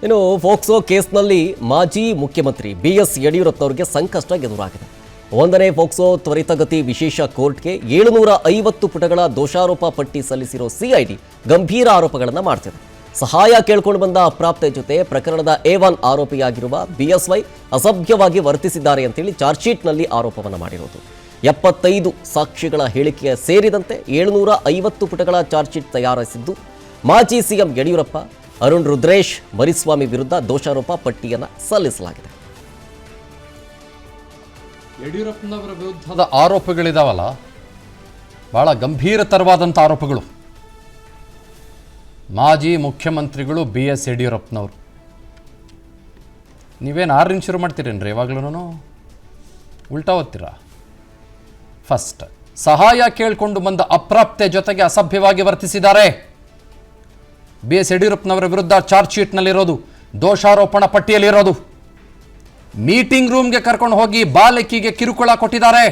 ಇನ್ನು ಫೋಕ್ಸೋ ಕೇಸ್ನಲ್ಲಿ ಮಾಜಿ ಮುಖ್ಯಮಂತ್ರಿ ಬಿಎಸ್ ಯಡಿಯೂರಪ್ಪನವರಿಗೆ ಸಂಕಷ್ಟ ಎದುರಾಗಿದೆ. ಒಂದನೇ ಫೋಕ್ಸೋ ತ್ವರಿತಗತಿ ವಿಶೇಷ ಕೋರ್ಟ್ಗೆ 750 ಪುಟಗಳ ದೋಷಾರೋಪ ಪಟ್ಟಿ ಸಲ್ಲಿಸಿರೋ ಸಿಐಡಿ ಗಂಭೀರ ಆರೋಪಗಳನ್ನು ಮಾಡ್ತಿದೆ. ಸಹಾಯ ಕೇಳ್ಕೊಂಡು ಬಂದ ಅಪ್ರಾಪ್ತೆ ಜೊತೆ ಪ್ರಕರಣದ A1 ಆರೋಪಿಯಾಗಿರುವ ಬಿಎಸ್ವೈ ಅಸಭ್ಯವಾಗಿ ವರ್ತಿಸಿದ್ದಾರೆ ಅಂತೇಳಿ ಚಾರ್ಜ್ ಶೀಟ್ನಲ್ಲಿ ಆರೋಪವನ್ನು ಮಾಡಿರೋದು. 75 ಸಾಕ್ಷಿಗಳ ಹೇಳಿಕೆ ಸೇರಿದಂತೆ 750 ಪುಟಗಳ ಚಾರ್ಜ್ ಶೀಟ್ ತಯಾರಿಸಿದ್ದು ಮಾಜಿ ಸಿಎಂ ಯಡಿಯೂರಪ್ಪ, ಅರುಣ್ ರುದ್ರೇಶ್ ಮರಿಸ್ವಾಮಿ ವಿರುದ್ಧ ದೋಷಾರೋಪ ಪಟ್ಟಿಯನ್ನು ಸಲ್ಲಿಸಲಾಗಿದೆ. ಯಡಿಯೂರಪ್ಪನವರ ವಿರುದ್ಧದ ಆರೋಪಗಳಿದಾವಲ್ಲ, ಬಹಳ ಗಂಭೀರತರವಾದಂಥ ಆರೋಪಗಳು. ಮಾಜಿ ಮುಖ್ಯಮಂತ್ರಿಗಳು BS ಯಡಿಯೂರಪ್ಪನವರು. ನೀವೇನು 6 ಶುರು ಮಾಡ್ತೀರೇನ್ರಿ? ಯಾವಾಗಲೂ ಉಲ್ಟಾ ಓದ್ತೀರಾ. ಫಸ್ಟ್, ಸಹಾಯ ಕೇಳಿಕೊಂಡು ಬಂದ ಅಪ್ರಾಪ್ತೆ ಜೊತೆಗೆ ಅಸಭ್ಯವಾಗಿ ವರ್ತಿಸಿದ್ದಾರೆ. BS ಯಡಿಯೂರಪ್ಪನವರ ವಿರುದ್ಧ ಚಾರ್ಜ್ ಶೀಟ್ನಲ್ಲಿರೋದು, ದೋಷಾರೋಪಣಾ ಪಟ್ಟಿಯಲ್ಲಿರೋದು. ಮೀಟಿಂಗ್ ರೂಮ್ಗೆ ಕರ್ಕೊಂಡು ಹೋಗಿ ಬಾಲಕಿಗೆ ಕಿರುಕುಳ ಕೊಟ್ಟಿದ್ದಾರೆ.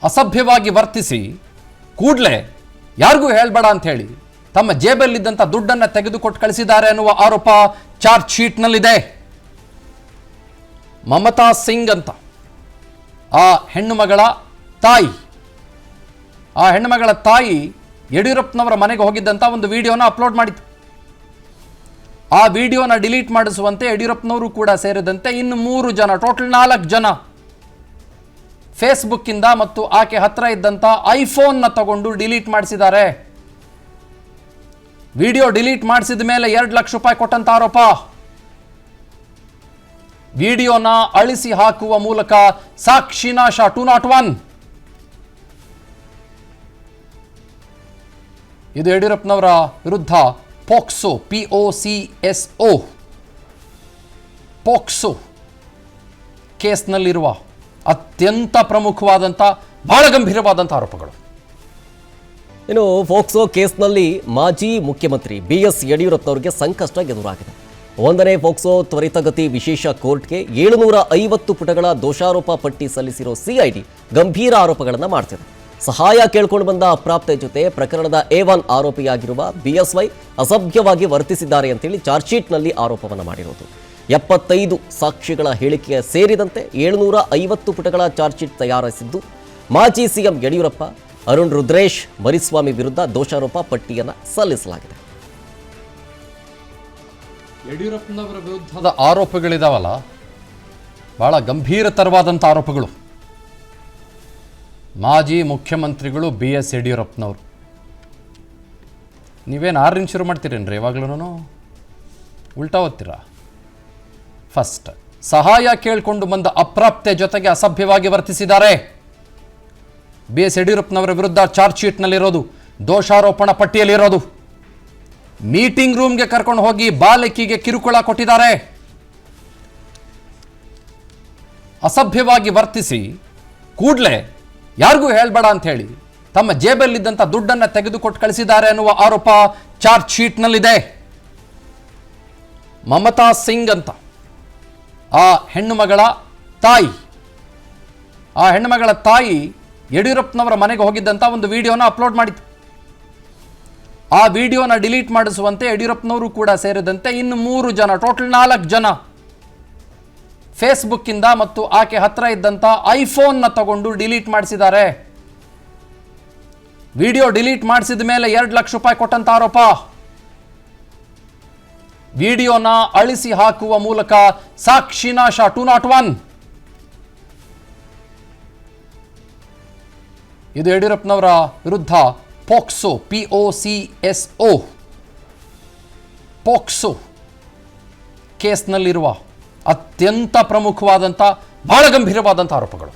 ಅಸಭ್ಯವಾಗಿ ವರ್ತಿಸಿ ಕೂಡಲೇ ಯಾರಿಗೂ ಹೇಳಬೇಡ ಅಂತ ಹೇಳಿ ತಮ್ಮ ಜೇಬಲ್ಲಿದ್ದಂಥ ದುಡ್ಡನ್ನು ತೆಗೆದುಕೊಟ್ಟು ಕಳಿಸಿದ್ದಾರೆ ಅನ್ನುವ ಆರೋಪ ಚಾರ್ಜ್ ಶೀಟ್ನಲ್ಲಿದೆ. ಮಮತಾ ಸಿಂಗ್ ಅಂತ ಆ ಹೆಣ್ಣುಮಗಳ ತಾಯಿ ಯಡಿಯೂರಪ್ಪನವರ ಮನೆಗೆ ಹೋಗಿದ್ದಂಥ ಒಂದು ವಿಡಿಯೋನ ಅಪ್ಲೋಡ್ ಮಾಡಿತ್ತು. ಆ ವಿಡಿಯೋನ ಡಿಲೀಟ್ ಮಾಡಿಸುವಂತೆ ಯಡಿಯೂರಪ್ಪನವರು ಕೂಡ ಸೇರಿದಂತೆ ಇನ್ನು 3 ಜನ, ಟೋಟಲ್ 4 ಜನ ಫೇಸ್ಬುಕ್ಕಿಂದ ಮತ್ತು ಆಕೆ ಹತ್ರ ಇದ್ದಂಥ ಐಫೋನ್ನ ತಗೊಂಡು ಡಿಲೀಟ್ ಮಾಡಿಸಿದ್ದಾರೆ. ವಿಡಿಯೋ ಡಿಲೀಟ್ ಮಾಡಿಸಿದ ಮೇಲೆ 2 ಲಕ್ಷ ರೂಪಾಯಿ ಕೊಟ್ಟಂತ ಆರೋಪ. ವಿಡಿಯೋನ ಅಳಿಸಿ ಹಾಕುವ ಮೂಲಕ ಸಾಕ್ಷಿನಾಶ 201. ಇದು ಯಡಿಯೂರಪ್ಪನವರ ವಿರುದ್ಧ ಪೋಕ್ಸೋ POCSO ಪೋಕ್ಸೋ ಕೇಸ್ನಲ್ಲಿರುವ ಅತ್ಯಂತ ಪ್ರಮುಖವಾದಂಥ ಬಹಳ ಗಂಭೀರವಾದಂಥ ಆರೋಪಗಳು. ಇನ್ನು ಫೋಕ್ಸೋ ಕೇಸ್ನಲ್ಲಿ ಮಾಜಿ ಮುಖ್ಯಮಂತ್ರಿ BS ಯಡಿಯೂರಪ್ಪನವರಿಗೆ ಸಂಕಷ್ಟ ಎದುರಾಗಿದೆ. ಒಂದನೇ ಫೋಕ್ಸೋ ತ್ವರಿತಗತಿ ವಿಶೇಷ ಕೋರ್ಟ್ಗೆ 750 ಪುಟಗಳ ದೋಷಾರೋಪ ಪಟ್ಟಿ ಸಲ್ಲಿಸಿರೋ ಸಿಐಡಿ ಗಂಭೀರ ಆರೋಪಗಳನ್ನು ಮಾಡ್ತಿದೆ. ಸಹಾಯ ಕೇಳ್ಕೊಂಡು ಬಂದ ಅಪ್ರಾಪ್ತೆ ಜೊತೆ ಪ್ರಕರಣದ A1 ಆರೋಪಿಯಾಗಿರುವ ಬಿಎಸ್ವೈ ಅಸಭ್ಯವಾಗಿ ವರ್ತಿಸಿದ್ದಾರೆ ಅಂತೇಳಿ ಚಾರ್ಜ್ ಶೀಟ್ನಲ್ಲಿ ಆರೋಪವನ್ನು ಮಾಡಿರೋದು. 75 ಸಾಕ್ಷಿಗಳ ಹೇಳಿಕೆ ಸೇರಿದಂತೆ 750 ಪುಟಗಳ ಚಾರ್ಜ್ ಶೀಟ್ ತಯಾರಿಸಿದ್ದು ಮಾಜಿ ಸಿಎಂ ಯಡಿಯೂರಪ್ಪ, ಅರುಣ್ ರುದ್ರೇಶ್ ಮರಿಸ್ವಾಮಿ ವಿರುದ್ಧ ದೋಷಾರೋಪ ಪಟ್ಟಿಯನ್ನು ಸಲ್ಲಿಸಲಾಗಿದೆ. ಯಡಿಯೂರಪ್ಪನವರ ವಿರುದ್ಧದ ಆರೋಪಗಳಿದಾವಲ್ಲ, ಬಹಳ ಗಂಭೀರತರವಾದಂಥ ಆರೋಪಗಳು. ಮಾಜಿ ಮುಖ್ಯಮಂತ್ರಿಗಳು BS ಯಡಿಯೂರಪ್ಪನವರು. ನೀವೇನು 6 ಶುರು ಮಾಡ್ತೀರೇನ್ರಿ? ಯಾವಾಗಲೂ ಉಲ್ಟಾ ಓದ್ತೀರಾ. ಫಸ್ಟ್, ಸಹಾಯ ಕೇಳಿಕೊಂಡು ಬಂದ ಅಪ್ರಾಪ್ತೆ ಜೊತೆಗೆ ಅಸಭ್ಯವಾಗಿ ವರ್ತಿಸಿದ್ದಾರೆ. BS ಯಡಿಯೂರಪ್ಪನವರ ವಿರುದ್ಧ ಚಾರ್ಜ್ ಶೀಟ್ನಲ್ಲಿರೋದು, ದೋಷಾರೋಪಣಾ ಪಟ್ಟಿಯಲ್ಲಿರೋದು. ಮೀಟಿಂಗ್ ರೂಮ್ಗೆ ಕರ್ಕೊಂಡು ಹೋಗಿ ಬಾಲಕಿಗೆ ಕಿರುಕುಳ ಕೊಟ್ಟಿದ್ದಾರೆ. ಅಸಭ್ಯವಾಗಿ ವರ್ತಿಸಿ ಕೂಡಲೇ ಯಾರಿಗೂ ಹೇಳಬೇಡ ಅಂತ ಹೇಳಿ ತಮ್ಮ ಜೇಬಲ್ಲಿದ್ದಂಥ ದುಡ್ಡನ್ನು ತೆಗೆದುಕೊಟ್ಟು ಕಳಿಸಿದ್ದಾರೆ ಅನ್ನುವ ಆರೋಪ ಚಾರ್ಜ್ ಶೀಟ್ನಲ್ಲಿದೆ. ಮಮತಾ ಸಿಂಗ್ ಅಂತ ಆ ಹೆಣ್ಣುಮಗಳ ತಾಯಿ ಯಡಿಯೂರಪ್ಪನವರ ಮನೆಗೆ ಹೋಗಿದ್ದಂಥ ಒಂದು ವಿಡಿಯೋನ ಅಪ್ಲೋಡ್ ಮಾಡಿತ್ತು. ಆ ವಿಡಿಯೋನ ಡಿಲೀಟ್ ಮಾಡಿಸುವಂತೆ ಯಡಿಯೂರಪ್ಪನವರು ಕೂಡ ಸೇರಿದಂತೆ ಇನ್ನು 3 ಜನ, ಟೋಟಲ್ 4 ಜನ ಫೇಸ್ಬುಕ್ಕಿಂದ ಮತ್ತು ಆಕೆ ಹತ್ರ ಇದ್ದಂಥ ಐಫೋನ್ನ ತಗೊಂಡು ಡಿಲೀಟ್ ಮಾಡಿಸಿದ್ದಾರೆ. ವಿಡಿಯೋ ಡಿಲೀಟ್ ಮಾಡಿಸಿದ ಮೇಲೆ 2 ಲಕ್ಷ ರೂಪಾಯಿ ಕೊಟ್ಟಂತ ಆರೋಪ. ವಿಡಿಯೋನ ಅಳಿಸಿ ಹಾಕುವ ಮೂಲಕ ಸಾಕ್ಷಿನಾಶ 201. ಇದು ಯಡಿಯೂರಪ್ಪನವರ ವಿರುದ್ಧ ಪೋಕ್ಸೋ POCSO ಪೋಕ್ಸೋ ಕೇಸ್ನಲ್ಲಿರುವ ಅತ್ಯಂತ ಪ್ರಮುಖವಾದಂಥ ಬಹಳ ಗಂಭೀರವಾದಂಥ ಆರೋಪಗಳು.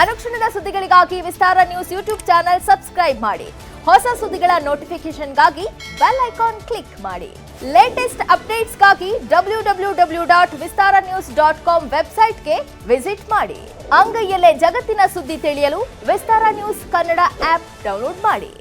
ಅನುಕ್ಷಣದ ಸುದ್ದಿಗಳಿಗಾಗಿ ವಿಸ್ತಾರ ನ್ಯೂಸ್ ಯೂಟ್ಯೂಬ್ ಚಾನೆಲ್ ಸಬ್ಸ್ಕ್ರೈಬ್ ಮಾಡಿ. ಹೊಸ ಸುದ್ದಿಗಳ ನೋಟಿಫಿಕೇಶನ್ಗಾಗಿ ಬೆಲ್ ಐಕಾನ್ ಕ್ಲಿಕ್ ಮಾಡಿ. ಲೇಟೆಸ್ಟ್ ಅಪ್ಡೇಟ್ಸ್ಗಾಗಿ www.vistaranews.com ವೆಬ್ಸೈಟ್ಗೆ ವಿಸಿಟ್ ಮಾಡಿ. ಅಂಗೈಯಲ್ಲೇ ಜಗತ್ತಿನ ಸುದ್ದಿ ತಿಳಿಯಲು ವಿಸ್ತಾರ ನ್ಯೂಸ್ ಕನ್ನಡ ಆಪ್ ಡೌನ್ಲೋಡ್ ಮಾಡಿ.